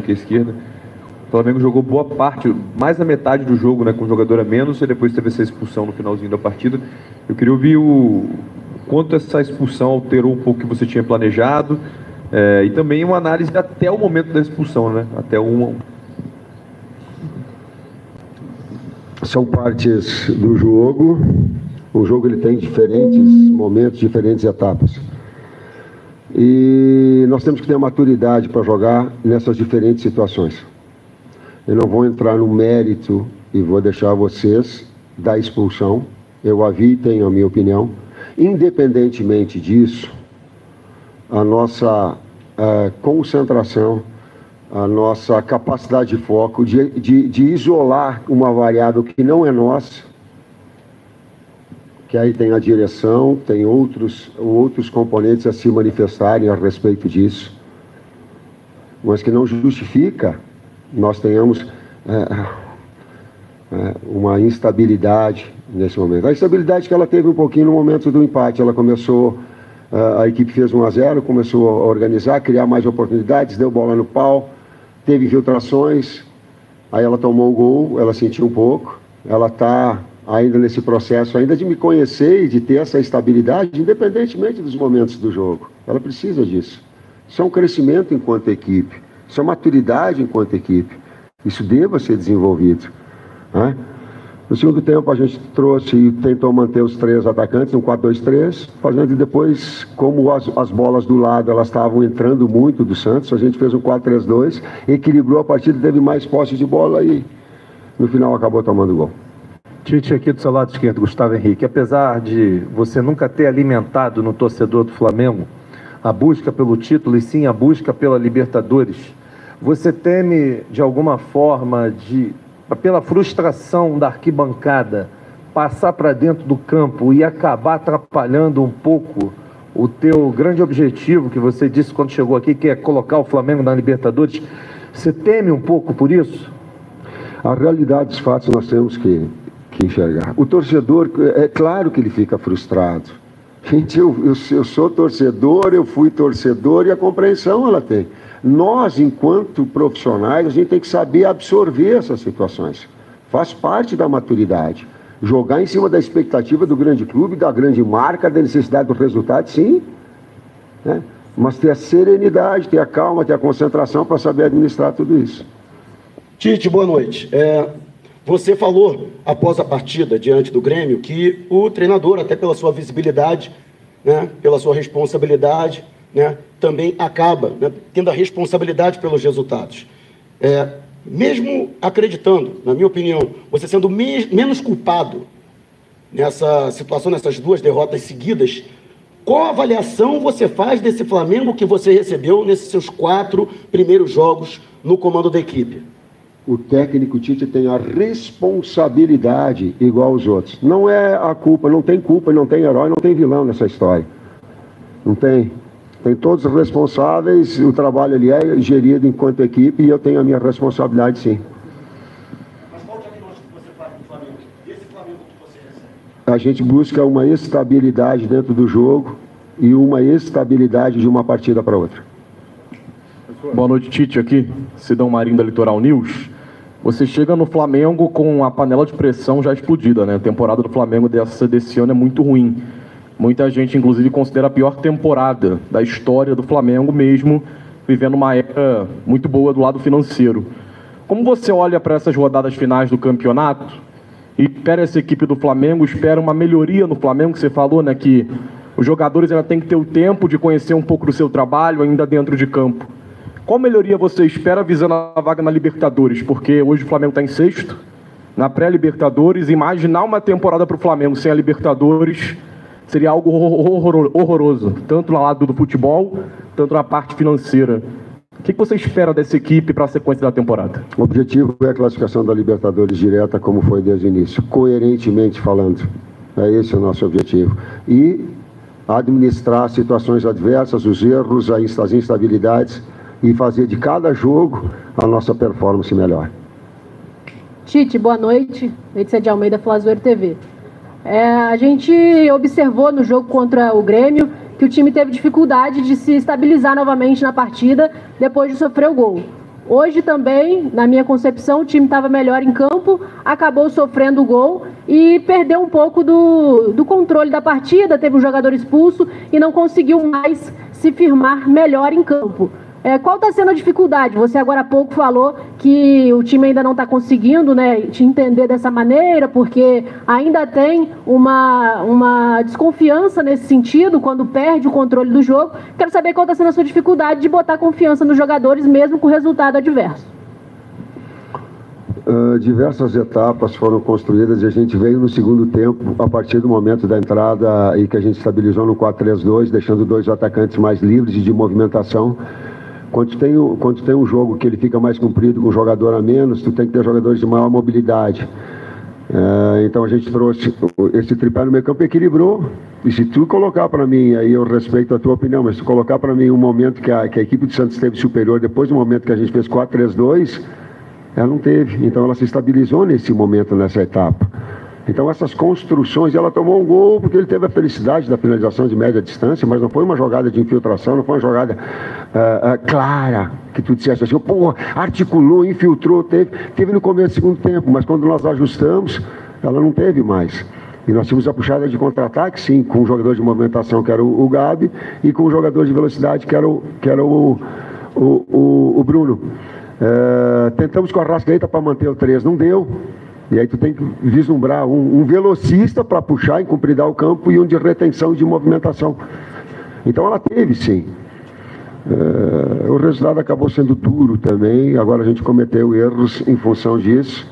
que a esquerda. O Flamengo jogou boa parte, mais da metade do jogo, né, com um jogador a menos, e depois teve essa expulsão no finalzinho da partida. Eu queria ouvir o quanto essa expulsão alterou um pouco o que você tinha planejado, e também uma análise até o momento da expulsão, né? Até um... São partes do jogo. O jogo ele tem diferentes momentos, diferentes etapas. E nós temos que ter maturidade para jogar nessas diferentes situações. Eu não vou entrar no mérito e vou deixar vocês da expulsão. Eu a vi e tenho a minha opinião. Independentemente disso, a nossa concentração, a nossa capacidade de foco, de isolar uma variável que não é nossa, que aí tem a direção, tem outros componentes a se manifestarem a respeito disso, mas que não justifica nós tenhamos uma instabilidade nesse momento. A instabilidade que ela teve um pouquinho no momento do empate, ela começou, a equipe fez 1-0, começou a organizar, criar mais oportunidades, deu bola no pau, teve infiltrações, aí ela tomou o gol, ela sentiu um pouco, ela está ainda nesse processo, ainda de me conhecer e de ter essa estabilidade, independentemente dos momentos do jogo. Ela precisa disso. Isso é um crescimento enquanto equipe, isso é maturidade enquanto equipe. Isso deva ser desenvolvido, né? No segundo tempo a gente trouxe e tentou manter os 3 atacantes, um 4-2-3, fazendo depois, como as bolas do lado elas estavam entrando muito do Santos, a gente fez um 4-3-2, equilibrou a partida, teve mais posse de bola e no final acabou tomando gol. Tite, aqui do seu lado esquerdo, Gustavo Henrique, apesar de você nunca ter alimentado no torcedor do Flamengo a busca pelo título e sim a busca pela Libertadores, você teme de alguma forma pela frustração da arquibancada, passar para dentro do campo e acabar atrapalhando um pouco o teu grande objetivo que você disse quando chegou aqui, que é colocar o Flamengo na Libertadores? Você teme um pouco por isso? A realidade dos fatos nós temos que enxergar. O torcedor, é claro que ele fica frustrado. Gente, eu sou torcedor, eu fui torcedor e a compreensão ela tem. Nós, enquanto profissionais, a gente tem que saber absorver essas situações. Faz parte da maturidade. Jogar em cima da expectativa do grande clube, da grande marca, da necessidade do resultado, sim. Né? Mas ter a serenidade, ter a calma, ter a concentração para saber administrar tudo isso. Tite, boa noite. Você falou, após a partida, diante do Grêmio, que o treinador, até pela sua visibilidade, né, pela sua responsabilidade, né, também acaba, né, tendo a responsabilidade pelos resultados. Mesmo acreditando, na minha opinião, você sendo menos culpado nessa situação, nessas 2 derrotas seguidas, qual avaliação você faz desse Flamengo que você recebeu nesses seus 4 primeiros jogos no comando da equipe? O técnico Tite tem a responsabilidade igual aos outros. Não é a culpa, não tem culpa, não tem herói, não tem vilão nessa história. Não tem. Tem todos os responsáveis, o trabalho ali é gerido enquanto equipe e eu tenho a minha responsabilidade, sim. Mas qual o diagnóstico que você faz do Flamengo? Esse Flamengo que você recebe? A gente busca uma estabilidade dentro do jogo e uma estabilidade de uma partida para outra. Boa noite, Tite, aqui, Sidão Marinho da Litoral News. Você chega no Flamengo com a panela de pressão já explodida, né? A temporada do Flamengo desse ano é muito ruim. Muita gente, inclusive, considera a pior temporada da história do Flamengo, mesmo vivendo uma era muito boa do lado financeiro. Como você olha para essas rodadas finais do campeonato e espera essa equipe do Flamengo, espera uma melhoria no Flamengo, que você falou, né, que os jogadores ainda têm que ter o tempo de conhecer um pouco do seu trabalho ainda dentro de campo. Qual melhoria você espera visando a vaga na Libertadores? Porque hoje o Flamengo está em 6º, na pré-Libertadores, imaginar uma temporada para o Flamengo sem a Libertadores seria algo horroroso, tanto no lado do futebol, tanto na parte financeira. O que você espera dessa equipe para a sequência da temporada? O objetivo é a classificação da Libertadores direta, como foi desde o início, coerentemente falando. É esse o nosso objetivo. E administrar situações adversas, os erros, as instabilidades e fazer de cada jogo a nossa performance melhor. Tite, boa noite. Letícia de Almeida, Flazoeiro TV. A gente observou no jogo contra o Grêmio que o time teve dificuldade de se estabilizar novamente na partida depois de sofrer o gol. Hoje também, na minha concepção, o time estava melhor em campo, acabou sofrendo o gol e perdeu um pouco do controle da partida, teve um jogador expulso e não conseguiu mais se firmar melhor em campo. Qual está sendo a dificuldade? Você agora há pouco falou que o time ainda não está conseguindo, né, te entender dessa maneira, porque ainda tem uma desconfiança nesse sentido, quando perde o controle do jogo. Quero saber qual está sendo a sua dificuldade de botar confiança nos jogadores, mesmo com o resultado adverso. Diversas etapas foram construídas e a gente veio no segundo tempo, a partir do momento da entrada e que a gente estabilizou no 4-3-2, deixando 2 atacantes mais livres e de movimentação. Quando tu tem um jogo que ele fica mais comprido com um jogador a menos, tu tem que ter jogadores de maior mobilidade. Então a gente trouxe esse tripé no meio campo e equilibrou. E se tu colocar para mim, aí eu respeito a tua opinião, mas se tu colocar para mim um momento que a equipe do Santos esteve superior, depois do momento que a gente fez 4-3-2, ela não teve. Então ela se estabilizou nesse momento, nessa etapa. Então essas construções, ela tomou um gol porque ele teve a felicidade da finalização de média distância, mas não foi uma jogada de infiltração, não foi uma jogada clara, que tu disseste assim, pô, articulou, infiltrou, teve no começo do segundo tempo, mas quando nós ajustamos, ela não teve mais. E nós tínhamos a puxada de contra-ataque, sim, com o jogador de movimentação, que era o Gabi, e com o jogador de velocidade, que era o Bruno. Tentamos com a Arrascaeta para manter o 3, não deu. E aí tu tem que vislumbrar um velocista para puxar e compridar o campo e um de retenção e de movimentação. Então ela teve, sim. O resultado acabou sendo duro também. Agora a gente cometeu erros em função disso.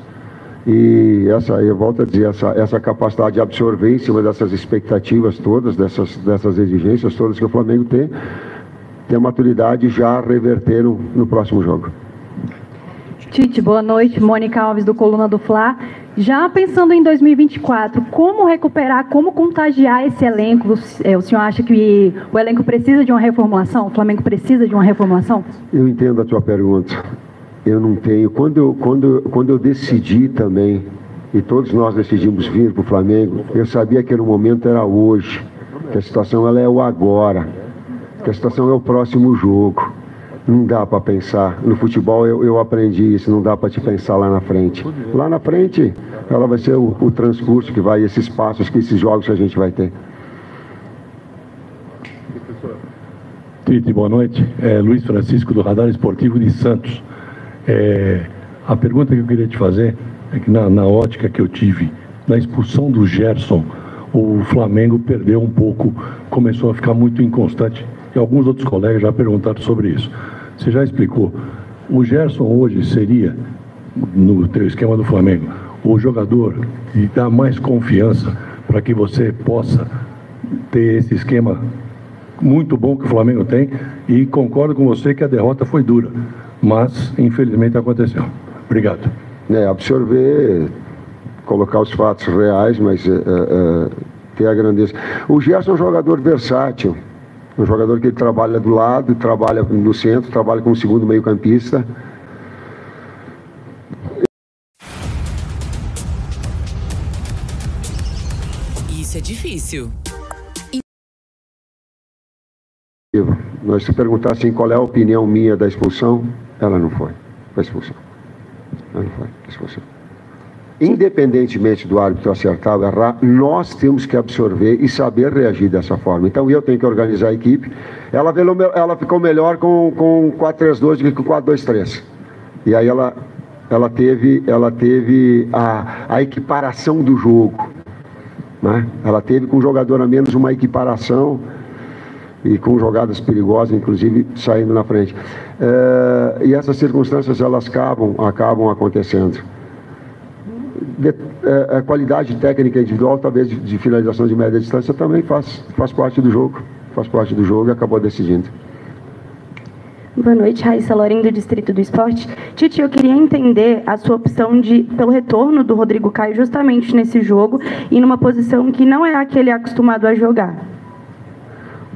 E eu volto a dizer, essa capacidade de absorver em cima dessas expectativas todas, dessas exigências todas que o Flamengo tem a maturidade já reverter no próximo jogo. Tite, boa noite. Mônica Alves, do Coluna do Fla. Já pensando em 2024, como recuperar, como contagiar esse elenco? O senhor acha que o elenco precisa de uma reformulação? O Flamengo precisa de uma reformulação? Eu entendo a tua pergunta. Eu não tenho. Quando eu decidi também, e todos nós decidimos vir para o Flamengo, eu sabia que o momento era hoje, que a situação ela é o agora, que a situação é o próximo jogo. Não dá para pensar. No futebol eu aprendi isso, não dá para te pensar lá na frente. Lá na frente, ela vai ser o transcurso que vai, esses passos, esses jogos que a gente vai ter. Tite, boa noite. Luiz Francisco, do Radar Esportivo de Santos. A pergunta que eu queria te fazer é que na ótica que eu tive, na expulsão do Gerson, o Flamengo perdeu um pouco, começou a ficar muito inconstante. E alguns outros colegas já perguntaram sobre isso. Você já explicou. O Gerson hoje seria, no teu esquema do Flamengo, o jogador que dá mais confiança para que você possa ter esse esquema muito bom que o Flamengo tem, e concordo com você que a derrota foi dura, mas infelizmente aconteceu. Obrigado. Absorver, colocar os fatos reais, mas ter a grandeza. O Gerson é um jogador versátil. Um jogador que ele trabalha do lado, trabalha no centro, trabalha como segundo meio-campista. Isso é difícil. Mas se perguntar assim, qual é a opinião minha da expulsão, ela não foi. Foi expulsão. Ela não foi expulsão. Independentemente do árbitro acertar ou errar, nós temos que absorver e saber reagir dessa forma. Então eu tenho que organizar a equipe. Ela ficou melhor com 4-3-2 do que com 4-2-3. E aí ela teve a equiparação do jogo, né? Ela teve com um jogador a menos uma equiparação e com jogadas perigosas, inclusive saindo na frente. E essas circunstâncias elas acabam acontecendo. A qualidade técnica individual, talvez de finalização de média distância, também faz parte do jogo. Faz parte do jogo e acabou decidindo. Boa noite, Raíssa Lorim, do Distrito do Esporte. Tite, eu queria entender a sua opção pelo retorno do Rodrigo Caio justamente nesse jogo e numa posição que não é a que ele é acostumado a jogar.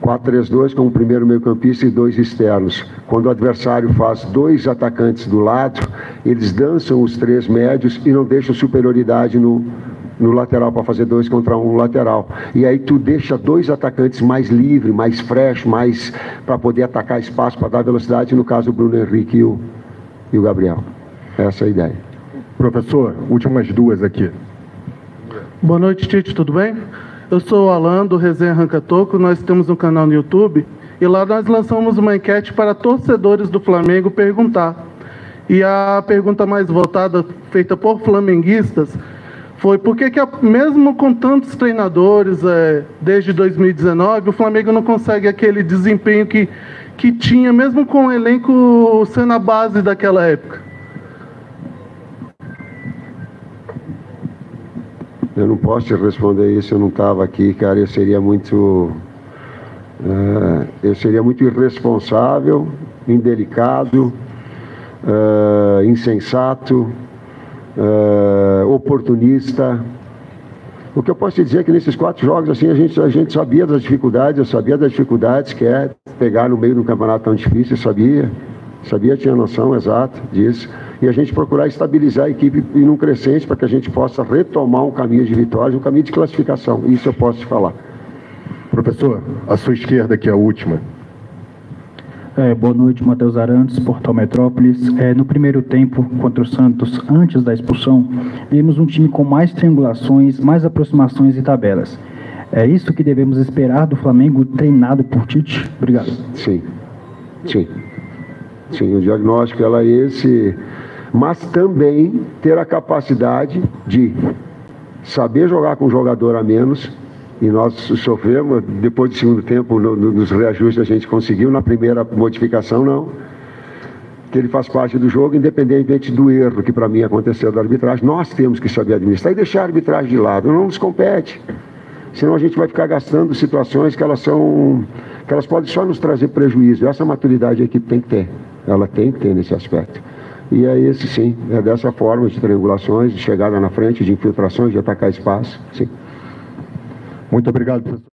4-3-2 com o primeiro meio-campista e 2 externos. Quando o adversário faz 2 atacantes do lado, eles dançam os 3 médios e não deixam superioridade no lateral para fazer 2 contra 1 lateral. E aí tu deixa 2 atacantes mais livres, mais fresh, mais para poder atacar espaço, para dar velocidade, no caso o Bruno Henrique e o Gabriel. Essa é a ideia. Professor, últimas duas aqui. Boa noite, Tite, tudo bem? Eu sou o Alan, do Resenha Arranca Toco. Nós temos um canal no YouTube e lá nós lançamos uma enquete para torcedores do Flamengo perguntar. E a pergunta mais votada, feita por flamenguistas, foi por que mesmo com tantos treinadores, desde 2019, o Flamengo não consegue aquele desempenho que tinha, mesmo com o elenco sendo a base daquela época? Eu não posso te responder isso, eu não estava aqui, cara. Eu seria muito irresponsável, indelicado, insensato, oportunista. O que eu posso te dizer é que nesses 4 jogos assim, a gente sabia das dificuldades, eu sabia das dificuldades que é pegar no meio de um campeonato tão difícil, eu sabia, tinha noção exata disso. E a gente procurar estabilizar a equipe em um crescente para que a gente possa retomar um caminho de vitória, um caminho de classificação. Isso eu posso te falar. Professor, a sua esquerda aqui, a última. Boa noite, Matheus Arantes, Portal Metrópolis. No primeiro tempo, contra o Santos, antes da expulsão, vimos um time com mais triangulações, mais aproximações e tabelas. É isso que devemos esperar do Flamengo treinado por Tite? Obrigado. Sim, o diagnóstico é esse, mas também ter a capacidade de saber jogar com um jogador a menos. E nós sofremos, depois do segundo tempo, nos reajustes a gente conseguiu, na primeira modificação não, que ele faz parte do jogo, independentemente do erro que para mim aconteceu da arbitragem. Nós temos que saber administrar e deixar a arbitragem de lado, não nos compete, senão a gente vai ficar gastando situações que elas podem só nos trazer prejuízo. Essa maturidade a equipe tem que ter, ela tem que ter nesse aspecto. E é esse sim, é dessa forma de triangulações, de chegada na frente, de infiltrações, de atacar espaço, sim. Muito obrigado, professor.